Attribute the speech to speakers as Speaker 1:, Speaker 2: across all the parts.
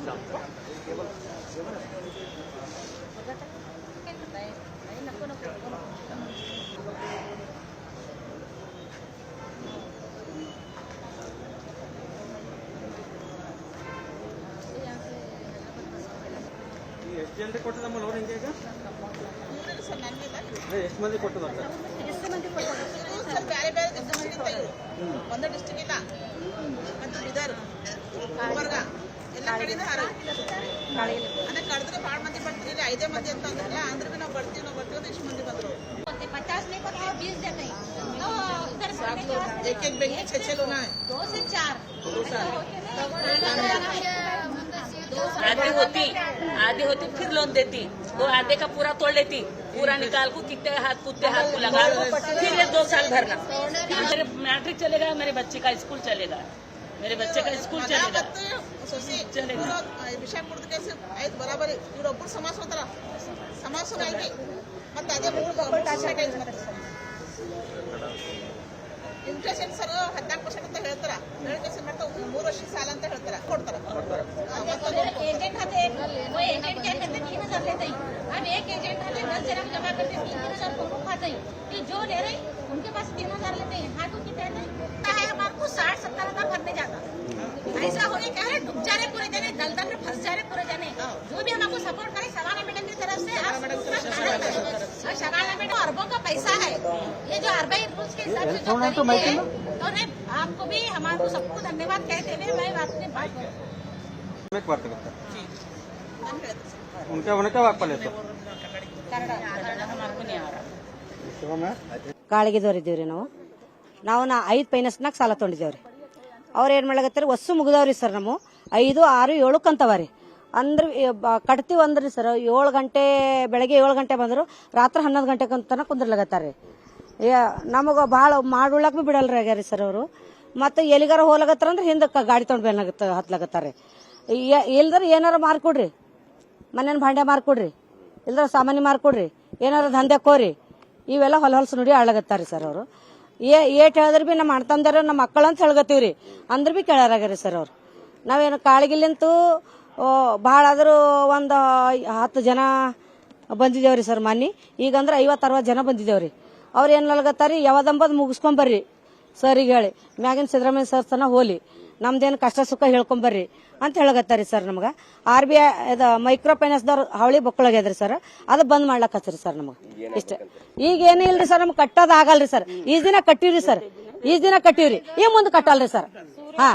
Speaker 1: ಎಷ್ಟು ಜನರಿಗೆ ಕೊಟ್ಟದಮ್ಮ ಲೋನ್ ಹಿಂಗೆ ಈಗ ಎಷ್ಟು ಮಂದಿ ಕೊಟ್ಟದಂತ
Speaker 2: ಬೇರೆ ಬೇರೆ ಒಂದೇ ಡಿಸ್ಟ್ರಿಕ್ಟ್ ಇಲ್ಲ ಮತ್ತು ಬೀದರ್ ಗುಲ್ಬರ್ಗ ಎಲ್ಲ ಕಡೆಯಿಂದ ಅಂದ್ರೆ ಕಳೆದ್ರೆ ಭಾಳ ಮಂದಿ ಬರ್ತೀರಿ 5 ಮಂದಿ ಅಂತ ಅಂದ್ರಲ್ಲ ಅಂದ್ರೆ ಭೀ ನಾವು ಬರ್ತೀವಿ ಅಂತ ಇಷ್ಟು ಮಂದಿ ಬಂದರು
Speaker 3: 50 नहीं पता 20 जन नहीं
Speaker 2: एक एक बैंक 6 लोग हैं
Speaker 3: 2 से 4
Speaker 4: आधी होती फिर लोन देती वो आधे का पूरा तोड़ लेती पूरा निकाल को कुत्ते हाथ को लगा फिर ये 2 साल भरना मेरे मैट्रिक चलेगा मेरे बच्चे का स्कूल चलेगा
Speaker 2: चलेगा विषय कैसे आಯ್ತು ಬರಾಬರಿ ಇವರೊಬ್ಬರು ಸಮಾಸ ಹೋತಾರ ಸಮಾಸ ಆಗಿ ಮತ್ತೆ ಅದೇ ಇಂಟ್ರೆಸ್ಟ್ ಸರ್ 14% ಅಂತ ಹೇಳ್ತಾರ ಹೇಳ್ಕೇಸಿ ಮಾಡ್ತಾ 3 ವರ್ಷದ ಸಾಲ ಅಂತ ಹೇಳ್ತಾರ ಕೊಡ್ತಾರ
Speaker 3: एजेंट खाते वो एजेंट क्या करते 3000 लेते हैं हम एक एजेंट खाते 10 जन जमा करते 3000 को खाते हैं कि जो ले रहे उनके पास 3000 लेते हैं हाथों की कहते हैं हमारे को 60-70 हजार भरने जाता ऐसा हो गया क्या है डूब जा रहे पूरे जाने दलदल में फंस जा रहे पूरे जाने जो भी हमको सपोर्ट करे शबाना मैडम की तरफ से शबाना मैडम अरबों का पैसा है ये जो अरबई रूल्स के हिसाब से जो करेंगे तो आपको भी हमारे सबको धन्यवाद कहते हुए मैं अपनी बात
Speaker 1: उनका होने का वाक पाले
Speaker 5: ಕಾಳಿಗೆದವ್ರಿದ್ದೀವ್ರಿ ನಾವು 5 ಫೈನಾನ್ಸ್ನಾಗ ಸಾಲ ತೊಗೊಂಡಿದ್ದೇವ್ರಿ ಅವ್ರು ಏನ್ ಮಾಡ್ಲಕತ್ತಾರ ವಸ್ಸು ಮುಗಿದವ್ರಿ ಸರ್ ನಮ್ಮ 5, 6, 7 ಕಂತವರಿ ಅಂದ್ರೆ ಕಟ್ತೀವಿ ಅಂದ್ರಿ ಸರ್ 7 ಗಂಟೆ ಬೆಳಗ್ಗೆ 7 ಗಂಟೆ ಬಂದ್ರು ರಾತ್ರಿ 11 ಗಂಟೆ ತನಕ ಕುಂದ್ರಲಾಗತ್ತಾರ್ರಿ ನಮಗ ಭಾಳ ಮಾಡುಳ್ಳಕ್ ಬಿ ಬಿಡಲ್ರಿ ಆಗ್ಯಾರಿ ಸರ್ ಅವರು ಮತ್ತೆ ಎಲ್ಲಿಗಾರ ಹೋಗ್ಲಾಗತ್ತಾರ ಅಂದ್ರೆ ಹಿಂದಕ್ಕೆ ಗಾಡಿ ತೊಗೊಂಡು ಹತ್ಲಾಗತ್ತಾರ್ರಿ ಇಲ್ದ್ರ ಏನಾರ ಮಾರ್ಕೊಡ್ರಿ ಮನೇನ ಭಾಂಡೆ ಮಾರ್ಕೊಡ್ರಿ ಇಲ್ದ್ರ ಸಾಮಾನ್ಯ ಮಾರ್ಕೊಡ್ರಿ ಏನಾರ ದಂಧೆ ಕೋರಿ ಇವೆಲ್ಲ ಹೊಲಸು ನೋಡಿ ಆಳಗತ್ತಾರಿ ಸರ್ ಅವರು ಏಟ್ ಹೇಳಿದ್ರೆ ಬಿ ನಮ್ಮ ಅಣ್ತಂದಾರ ನಮ್ಮ ಮಕ್ಕಳಂತ ಹೇಳ್ಗತ್ತೀವ್ರಿ ಅಂದ್ರ ಬಿ ಕೇಳಾರಾಗ್ಯಾರಿ ಸರ್ ಅವ್ರು ನಾವೇನು ಕಾಳಿಗಿಲ್ಲಂತೂ ಭಾಳ ಆದ್ರೂ ಒಂದು 10 ಜನ ಬಂದಿದ್ದೇವ್ರಿ ಸರ್ ಮೊನ್ನೆ ಈಗಂದ್ರೆ 50-60 ಜನ ಬಂದಿದ್ದೇವ್ರಿ ಅವ್ರು ಏನ್ ನಲ್ಗತ್ತಾರಿ ಯಾವ್ದಂಬದ್ ಮುಗಿಸ್ಕೊಂಬರ್ರಿ ಸರಿಗೆ ಹೇಳಿ ಮ್ಯಾಗಿನ ಸಿದ್ದರಾಮಯ್ಯ ಸರ್ ತನ ಹೋಲಿ ನಮ್ದೇನು ಕಷ್ಟ ಸುಖ ಹೇಳ್ಕೊಂಬರ್ರಿ ಅಂತ ಹೇಳಗತ್ತಾರಿ ಸರ್ ನಮ್ಗ RBI ಮೈಕ್ರೋ ಫೈನಾನ್ಸ್ದವ್ರು ಹಾವಳಿ ಬೊಕ್ಕಳಾಗ್ಯದ್ರಿ ಸರ್ ಅದು ಬಂದ್ ಮಾಡ್ಲಕತ್ರಿ ಸರ್ ನಮಗ ಇಷ್ಟ ಈಗ ಏನೂ ಇಲ್ರಿ ಸರ್ ನಮ್ಗೆ ಕಟ್ಟೋದ್ ಆಗಲ್ರಿ ಸರ್ ಈ ದಿನ ಕಟ್ಟಿವ್ರಿ ಈ ಮುಂದೆ ಕಟ್ಟಲ್ರಿ ಸರ್ ಹಾ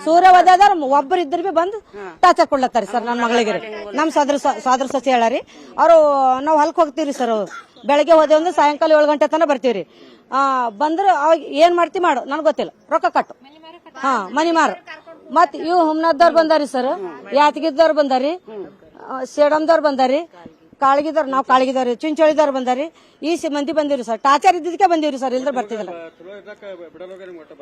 Speaker 5: ಸೂರ್ಯವದರ ಒಬ್ಬರು ಇದ್ರ ಬಿ ಬಂದು ಟಾಚರ್ ಕೊಡ್ಲತ್ತಾರಿ ಸರ್ ನನ್ನ ಮಗಳಿಗೆ ನಮ್ ಸೋದರ ಸೊಸೆ ಹೇಳಾರಿ ಅವ್ರು ನಾವ್ ಹೊಲಕ್ ಹೋಗ್ತೀವ್ರಿ ಸರ್ ಬೆಳಗ್ಗೆ ಹೋದೇವ್ ಅಂದ್ರೆ ಸಾಯಂಕಾಲ 7 ಗಂಟೆ ತನಕ ಬರ್ತೀವ್ರಿ ಬಂದ್ರೆ ಅವಾಗ ಏನ್ ಮಾಡ್ತಿ ಮಾಡು ನನ್ಗೆ ಗೊತ್ತಿಲ್ಲ ರೊಕ್ಕ ಕಟ್ಟು ಹಾ ಮನಿ ಮಾರು ಮತ್ ಇವ್ ಹುಮ್ನಾದವ್ರು ಬಂದಾರಿ ಸರ್ ಯಾತಗಿದ್ದವ್ರು ಬಂದಾರಿ ಸೇಡಂದವ್ರು ಬಂದಾರಿ ಕಾಳಗಿದವ್ರು ನಾವ್ ಕಾಳಗಿದವ್ರಿ ಚುಂಚೋಳಿದವ್ರು ಬಂದಾರಿ ಮಂದಿ ಬಂದಿವ್ರಿ ಸರ್ ಟಾಚರ್ ಇದ್ದಕ್ಕೆ ಬಂದಿವ್ರಿ ಸರ್ ಇಲ್ದ್ರ ಬರ್ತಿದಲ್ಲ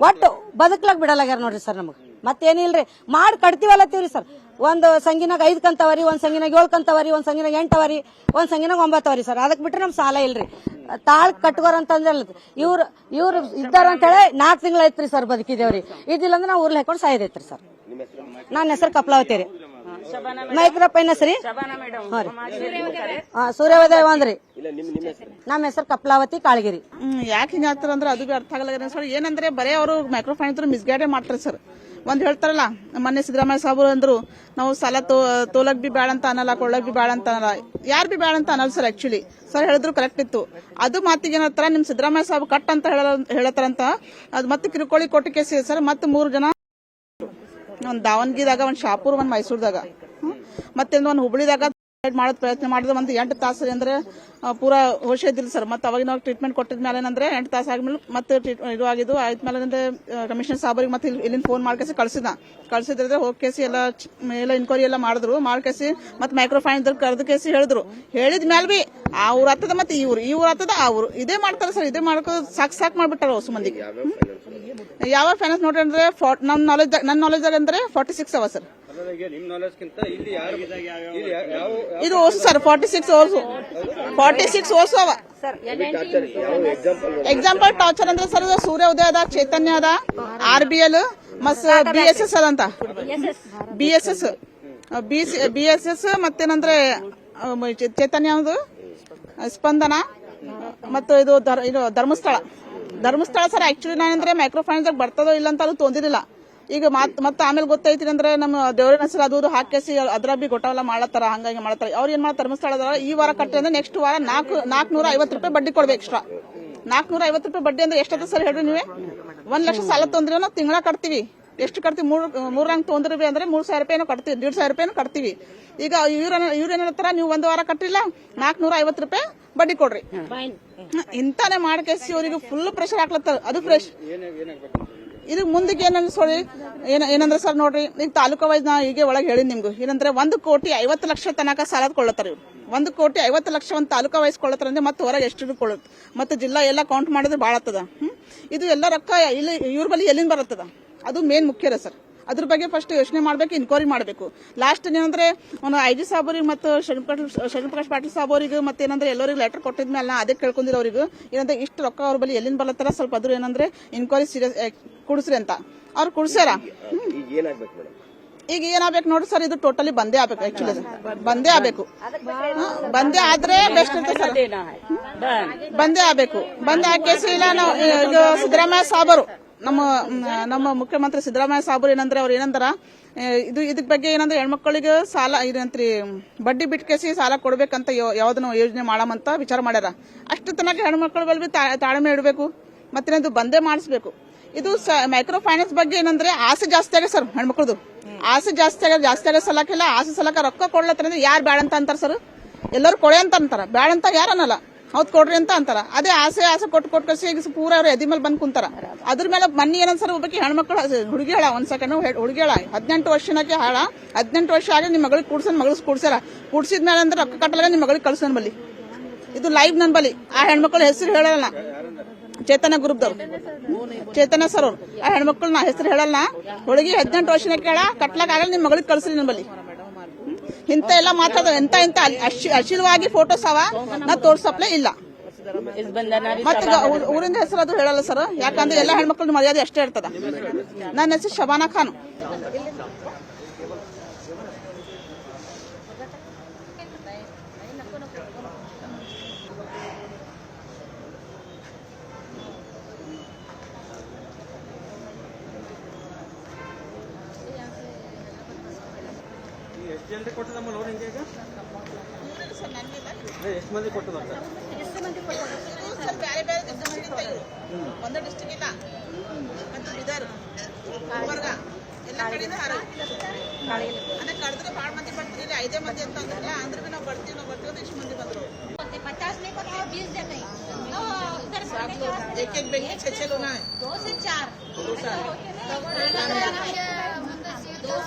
Speaker 5: ಒಟ್ಟು ಬದುಕ್ಲಾಕ್ ಬಿಡಲಾಗ್ಯಾರ ನೋಡ್ರಿ ಸರ್ ನಮಗ್ ಮತ್ತೇನಿಲ್ರಿ ಮಾಡಿ ಕಟ್ತೀವಲ್ಲತ್ತೀವ್ರಿ ಸರ್ ಒಂದ್ ಸಂಗಿನಾಗ 5 ಕಂತವರಿ ಒಂದ್ ಸಂಗಿನಾಗ 7 ಕಂತವರಿ ಒಂದ್ ಸಂಗಿನಾಗ 8 ಅವರಿ ಒಂದ್ ಸಂಗಿನಾಗ 9 ಅವರಿ ಸರ್ ಅದಕ್ ಬಿಟ್ರೆ ನಮ್ ಸಾಲ ಇಲ್ರಿ ತಾಳ್ ಕಟ್ಕೋರ್ ಅಂತಂದ್ರೆ ಇವ್ರು ಇದ್ದಾರ ಅಂತ ಹೇಳಿ 4 ತಿಂಗಳ ಐತ್ರಿ ಸರ್ ಬದುಕಿದೇವ್ರಿ ಇದಿಲ್ಲ ಅಂದ್ರೆ ನಾವು ಊರ್ಲಿ ಹಾಕೊಂಡು ಸಾಯ್ದೈತ್ರಿ ಸರ್ ನನ್ನ ಹೆಸರು ಕಪ್ಲಾವತಿ ರೀ ಮೈಕ್ರೋ ಫೈನಾನ್ಸ್ ರೀ ಸೂರ್ಯೋದಯ ಒಂದ್ರಿ ನಮ್ಮ ಹೆಸರು ಕಪ್ಲಾವತಿ ಕಾಳಗಿರಿ
Speaker 2: ಯಾಕೆ ಹಿಂಗ ಆಗ್ತಾರ ಅಂದ್ರೆ ಅದು ಬಿ ಅರ್ಥ ಆಗಲ್ಲ ಸರ್ ಏನಂದ್ರೆ ಬರೇ ಅವರು ಮೈಕ್ರೋ ಫೈನಾನ್ಸ್ ಮಿಸ್ಗೈಡೆ ಮಾಡ್ತಾರೆ ಸರ್ ಒಂದ್ ಹೇಳ್ತಾರಲ್ಲ ಮೊನ್ನೆ ಸಿದ್ದರಾಮಯ್ಯ ಸಾಹೇಬರು ಅಂದ್ರು ನಾವು ಸಾಲ ತೋಲಕ್ ಬಿ ಬ್ಯಾಡ ಅಂತ ಅನ್ನಲ್ಲ ಕೊಳ್ಳಕ್ ಬಿ ಬ್ಯಾಡ ಅಂತ ಅನ್ನಲ್ಲ ಯಾರು ಬಿ ಬ್ಯಾಡ ಅಂತ ಅನ್ನಲ್ಲ ಸರ್ ಆಕ್ಚುಲಿ ಸರ್ ಹೇಳಿದ್ರು ಕರೆಕ್ಟ್ ಇತ್ತು ಅದು ಮಾತಿಗೆ ಏನತ್ತಾರ ನಿಮ್ ಸಿದ್ದರಾಮಯ್ಯ ಸಾಹೇಬ್ ಕಟ್ ಅಂತ ಹೇಳತ್ತಾರಂತ ಅದ್ ಮತ್ತೆ ಕಿರುಕೋಳಿ ಕೋರ್ಟ್ ಕೇಸ್ ಇದೆ ಸರ್ ಮತ್ತೆ 3 ಜನ ಒಂದ್ ದಾವಣಗೆರೆದಾಗ ಒಂದ್ ಶಾಪುರ್ ಒಂದ್ ಮೈಸೂರ್ದಾಗ ಮತ್ತೆ ಒಂದ್ ಹುಬ್ಳಿದಾಗ ಮಾಡೋದ್ ಪ್ರಯತ್ನ ಮಾಡಿದ್ರೆ ಒಂದು 8 ತಾಸು ಅಂದ್ರೆ ಪೂರಾ ಹೋಶ ಇದ್ದಿಲ್ಲ ಸರ್ ಮತ್ತೆ ಅವಾಗ ನಾವು ಟ್ರೀಟ್ಮೆಂಟ್ ಕೊಟ್ಟಿದ್ಮೇಲೆ ಏನಂದ್ರೆ 8 ತಾಸು ಆದ್ಮೇಲೆ ಮತ್ತೆ ಇದು ಆಗಿದ್ದು ಆದ್ಮೇಲೆ ಅಂದ್ರೆ ಕಮಿಷನರ್ ಸಾಹೇಬರಿಗೆ ಮತ್ತೆ ಇಲ್ಲಿಂದ ಫೋನ್ ಮಾಡ್ಕೇಸಿ ಕಳ್ಸಿದ್ರೆ ಹೋಗ್ಕೇಸಿ ಎಲ್ಲ ಇನ್ಕ್ವೈರಿ ಎಲ್ಲ ಮಾಡಿದ್ರು ಮಾಡ್ಕೇಸಿ ಮತ್ತೆ ಮೈಕ್ರೋ ಫೈನಾನ್ಸ್ ಕರೆದು ಕೇಸಿ ಹೇಳಿದ ಮೇಲೆ ಬಿ ಅವ್ರ ಹತ್ತದ ಮತ್ತೆ ಇವ್ರ ಹತ್ತದ ಅವ್ರು ಇದೇ ಮಾಡ್ತಾರೆ ಸರ್ ಇದೇ ಮಾಡ್ಕೋ ಸಾಕ್ ಮಾಡ್ಬಿಟ್ಟಾರ ಹೊಸ ಮಂದಿಗೆ ಯಾವ ಫೈನಾನ್ಸ್ ನೋಡ್ರಿ ಅಂದ್ರೆ ನನ್ನ ನಾಲೆಜ್ ಅಂದ್ರೆ 46 ಅವ ಸರ್ ಇದು ಓಸು ಸರ್ 46 ಓಸು ಅವ ಎಕ್ಸಾಂಪಲ್ ಟಾರ್ಚರ್ ಅಂದ್ರೆ ಸರ್ ಸೂರ್ಯ ಉದಯ ಅದ ಚೈತನ್ಯ ಅದ RBL ಮತ್ BSS ಅದಂತ BSS BSS ಮತ್ತೇನಂದ್ರೆ ಚೈತನ್ಯ ಯಾವುದು ಸ್ಪಂದನ ಮತ್ತು ಇದು ಧರ್ಮಸ್ಥಳ ಸರ್. ಆಕ್ಚುಲಿ ನಾನಂದ್ರೆ ಮೈಕ್ರೋ ಫೈನಾನ್ಸ್ ಬರ್ತದೋ ಇಲ್ಲ ಅಂತ ಅದು ತೊಂದಿರಲಿಲ್ಲ. ಈಗ ಮತ್ತೆ ಆಮೇಲೆ ಗೊತ್ತೈತಿ ಅಂದ್ರೆ ನಮ್ಮ ದೇವರಿನ ಹೆಸರು ಅದು ಹಾಕಿಸಿ ಅದ್ರ ಬಿ ಗೊಟ್ಟವೆಲ್ಲ ಮಾಡತ್ತಾರ, ಹಂಗಾಗಿ ಮಾಡ್ತಾರ. ಅವ್ರು ಏನ್ ಮಾಡ್ತಾರೆ ಧರ್ಮಸ್ಥಳದ ಈ ವಾರ ಕಟ್ಟಿ ಅಂದ್ರೆ ನೆಕ್ಸ್ಟ್ ವಾರ 450 ರೂಪಾಯಿ ಬಡ್ಡಿ ಕೊಡ್ಬೇಕು ಎಕ್ಸ್ಟ್ರಾ. 450 ರೂಪಾಯಿ ಬಡ್ಡಿ ಅಂದ್ರೆ ಎಷ್ಟದ ಸರ್ ಹೇಳ್ರಿ ನೀವೇ? 1 ಲಕ್ಷ ಸಾಲ ತೊಂದ್ರೆ ನಾವು ತಿಂಗಳ ಕಟ್ತೀವಿ. ಎಷ್ಟು ಕಟ್ತೀವಿ? 3 ರಂಗ್ ತೊಂದ್ರೆ ಅಂದ್ರೆ 3,000 ರೂಪಾಯಿನೂ ಕಟ್ತೀವಿ, 1,500 ರೂಪಾಯಿನೂ ಕಟ್ತೀವಿ. ಈಗ ಇವ್ರೇನಂತಾರ ನೀವು 1 ವಾರ ಕಟ್ಟಿಲ್ಲ 450 ರೂಪಾಯಿ ಬಡ್ಡಿ ಕೊಡ್ರಿ. ಇಂತಾನೆ ಮಾಡ್ಕೇಸಿ ಅವರಿಗೆ ಫುಲ್ ಪ್ರೆಷರ್ ಹಾಕ್ಲತ್ತಾರ. ಅದು ಫ್ರೆಶ್ ಇದು ಮುಂದಕ್ಕೆ ಏನಂದ್ರೆ ಸರ್ ನೋಡ್ರಿ, ಈಗ ತಾಲೂಕಾ ವೈಸ್ ನಾ ಈಗ ಒಳಗೆ ಹೇಳಿ ನಿಮ್ಗೆ ಏನಂದ್ರೆ 1,50,00,000 ತನಕ ಸಾಲ ಕೊಳ್ಳತ್ತಾರ ಇವ್ರು. 1,50,00,000 ಒಂದು ತಾಲೂಕಾ ವೈಸ್ ಕೊಳ್ಳತ್ತಾರ ಅಂದ್ರೆ ಮತ್ತೆ ಹೊರಗೆ ಎಷ್ಟು ಕೊಳ್ಳುತ್ತೆ, ಮತ್ತೆ ಜಿಲ್ಲಾ ಎಲ್ಲ ಕೌಂಟ್ ಮಾಡಿದ್ರೆ ಭಾಳ ಆಗ್ತದ. ಇದು ಎಲ್ಲ ರೊಕ್ಕ ಇಲ್ಲಿ ಇವ್ರ ಬಳಿ ಎಲ್ಲಿಂದ ಬರುತ್ತದ? ಅದು ಮೇನ್ ಮುಖ್ಯ ಸರ್. ಅದ್ರ ಬಗ್ಗೆ ಫಸ್ಟ್ ಯೋಚನೆ ಮಾಡ್ಬೇಕು, ಇನ್ಕ್ವೈರಿ ಮಾಡಬೇಕು. ಲಾಸ್ಟ್ ಏನಂದ್ರೆ IG ಸಾಬೋರಿಗೆ ಮತ್ತು ಶರಣಪ್ರಕಾಶ್ ಪಾಟೀಲ್ ಸಾಬೋರಿಗೆ ಮತ್ತೇನಂದ್ರೆ ಎಲ್ಲರಿಗೂ ಲೆಟರ್ ಕೊಟ್ಟಿದ್ಮೇಲೆ ನಾ ಅದೇ ಕೇಳ್ಕೊಂಡಿರೋ ಅವ್ರಿಗೆ ಏನಂದ್ರೆ ಇಷ್ಟು ರೊಕ್ಕ ಅವ್ರ ಬಳಿ ಎಲ್ಲಿಂದ ಬರ್ಲತ್ತಾರ, ಸ್ವಲ್ಪ ಅದ್ರ ಏನಂದ್ರೆ ಇನ್ಕ್ವೈರಿ ಸೀರಿಯಸ್ ಕುಡಿಸ್ರಿ ಅಂತ ಅವ್ರು ಕುಡ್ಸ್ಯಾರ. ಈಗ ಏನಾಗಬೇಕು ನೋಡಿ ಸರ್, ಇದು ಟೋಟಲಿ ಬಂದೇ ಆಗ್ಬೇಕು. ಆಕ್ಚುಲಿ ಬಂದೇ ಆಗ್ಬೇಕು. ಬಂದೇ ಆದ್ರೆ ಬೆಸ್ಟ್ ಅಂತ ಸರ್. ಬಂದೇ ಆಗ್ಬೇಕು. ಬಂದೇ ಹಾಕೇಸಿ ಇಲ್ಲ ನಾವು ಈಗ ಸಿದ್ದರಾಮಯ್ಯ ಸಾಬರು ನಮ್ಮ ಮುಖ್ಯಮಂತ್ರಿ ಸಿದ್ದರಾಮಯ್ಯ ಸಾಬರು ಏನಂದ್ರೆ ಅವ್ರು ಏನಂತಾರ ಇದಕ್ ಬಗ್ಗೆ ಏನಂದ್ರೆ ಹೆಣ್ಮಕ್ಳಿಗೆ ಸಾಲ ಏನಂತ್ರಿ ಬಡ್ಡಿ ಬಿಟ್ಕೇಸಿ ಸಾಲ ಕೊಡ್ಬೇಕಂತ ಯಾವ್ದನ್ನ ಯೋಜನೆ ಮಾಡಮಂತ ವಿಚಾರ ಮಾಡ್ಯಾರ. ಅಷ್ಟು ತನಕ ಹೆಣ್ಮಕ್ಳ ಬಳಿ ತಾಳ್ಮೆ ಇಡಬೇಕು, ಮತ್ತೇನದು ಬಂದೇ ಮಾಡಿಸ್ಬೇಕು. ಇದು ಮೈಕ್ರೋ ಫೈನಾನ್ಸ್ ಬಗ್ಗೆ ಏನಂದ್ರೆ ಆಸೆ ಜಾಸ್ತಿ ಆಗ ಸರ್. ಹೆಣ್ಮಕ್ಳದು ಆಸೆ ಜಾಸ್ತಿ ಆಗೋ ಸಲಕ್ಕೆಲ್ಲ ಆಸೆ ಸಲಕ ರೊಕ್ಕ ಕೊಡ್ಲತ್ತಂದ್ರೆ ಯಾರು ಬ್ಯಾಡ ಅಂತ ಅಂತಾರ ಸರ್? ಎಲ್ಲರೂ ಕೊಡೆ ಅಂತ ಅಂತಾರ, ಬ್ಯಾಡ ಅಂತ ಯಾರು ಅನ್ನಲ್ಲ. ಹೌದ್ ಕೊಡ್ರಿ ಅಂತ ಅಂತಾರ. ಅದೇ ಆಸೆ ಕೊಟ್ಟು ಕಸಿ ಈಗ ಪೂರ ಅವ್ರ ಎದಿ ಮೇಲೆ ಬಂದ್ ಕುಂತಾರ. ಅದ್ರ ಮೇಲೆ ಮನ್ನಿ ಏನಂತಾರ ಒಬ್ಬಕ್ಕೆ ಹೆಣ್ಮಕ್ಳು ಹುಡುಗಿ ಹೇಳ ಒಂದ್ ಸೆಕೆಂಡ್ ಹುಡುಗಿ ಹೇಳ 18 ವರ್ಷನಕ್ಕೆ ಹೇಳ 18 ವರ್ಷ ಆಗಿ ನಿಮ್ ಮಗಳಿಗೆ ಕೂಡ್ಸಾರ. ಕೂಡ್ಸಿದ್ಮೇಲೆ ಅಂದ್ರೆ ರೊಕ್ಕ ಕಟ್ಟಲಾಗ ನಿಮ್ ಮಗಳಿಗೆ ಕಳ್ಸ ನನ್ ಬಲ್ಲಿ. ಇದು ಲೈವ್ ನನ್ ಬಲ್ಲಿ. ಆ ಹೆಣ್ಮಕ್ಳ ಹೆಸರು ಹೇಳಲ್ಲ, ಚೇತನ ಗ್ರೂಪ್ದವ್ರು ಚೇತನ ಸರ್ ಅವ್ರು. ಆ ಹೆಣ್ಮಕ್ಳು ನಾ ಹೆಸರು ಹೇಳಲ್ಲ. ಹುಡುಗಿ 18 ವರ್ಷನಕ್ಕೆ ಹೇಳ ಕಟ್ಲಾಕ ಆಗಲ್ಲ ನಿಮ್ ಮಗಳಿಗೆ ಕಳ್ಸ್ರಿ ನನ್ ಬಲ್ಲಿ. ಇಂತ ಎಲ್ಲ ಮಾತಾಡ ಎಂತ ಅಶೀಲವಾಗಿ ಫೋಟೋಸ್ ಅವ ನಾ ತೋರ್ಸಪ್ಲೆ ಇಲ್ಲ. ಮತ್ತೆ ಊರಿಂದ ಹೆಸರು ಅದು ಹೇಳಲ್ಲ ಸರ್, ಯಾಕಂದ್ರೆ ಎಲ್ಲಾ ಹೆಣ್ಮಕ್ಳು ಮರ್ಯಾದೆ ಅಷ್ಟೇ ಇರ್ತದ. ನನ್ನ ಹೆಸರು ಶಬಾನಾ ಖಾನ್.
Speaker 1: ಎಷ್ಟು ಜನರಿಗೆ ಕೊಟ್ಟದಮ್ಮ ಲೋನ್ ಹಿಂಗೆ ಈಗ? ಎಷ್ಟು ಮಂದಿ ಕೊಟ್ಟದಂತ?
Speaker 2: ಬೇರೆ ಬೇರೆ ಒಂದೇ ಡಿಸ್ಟ್ರಿಕ್ಟ್ ಇಲ್ಲ, ಮತ್ತೆ ಬೀದರ್ ಗುಲ್ಬರ್ಗ ಎಲ್ಲ ಕಡೆಯಿಂದ ಅದೇ ಕಳೆದ್ರೆ ಭಾಳ ಮಂದಿ ಬರ್ತೀರಿ. 5 ಮಂದಿ ಅಂತ ಅಂದ್ರಲ್ಲ, ಅಂದ್ರೆ ನಾವು ಬರ್ತೀವಿ ಅಂತ ಇಷ್ಟು ಮಂದಿ ಬಂದ್ರು.
Speaker 3: 50 नहीं को 20 देते हैं।
Speaker 2: एक एक बैंक 6 लोग हैं,
Speaker 3: 2 से 4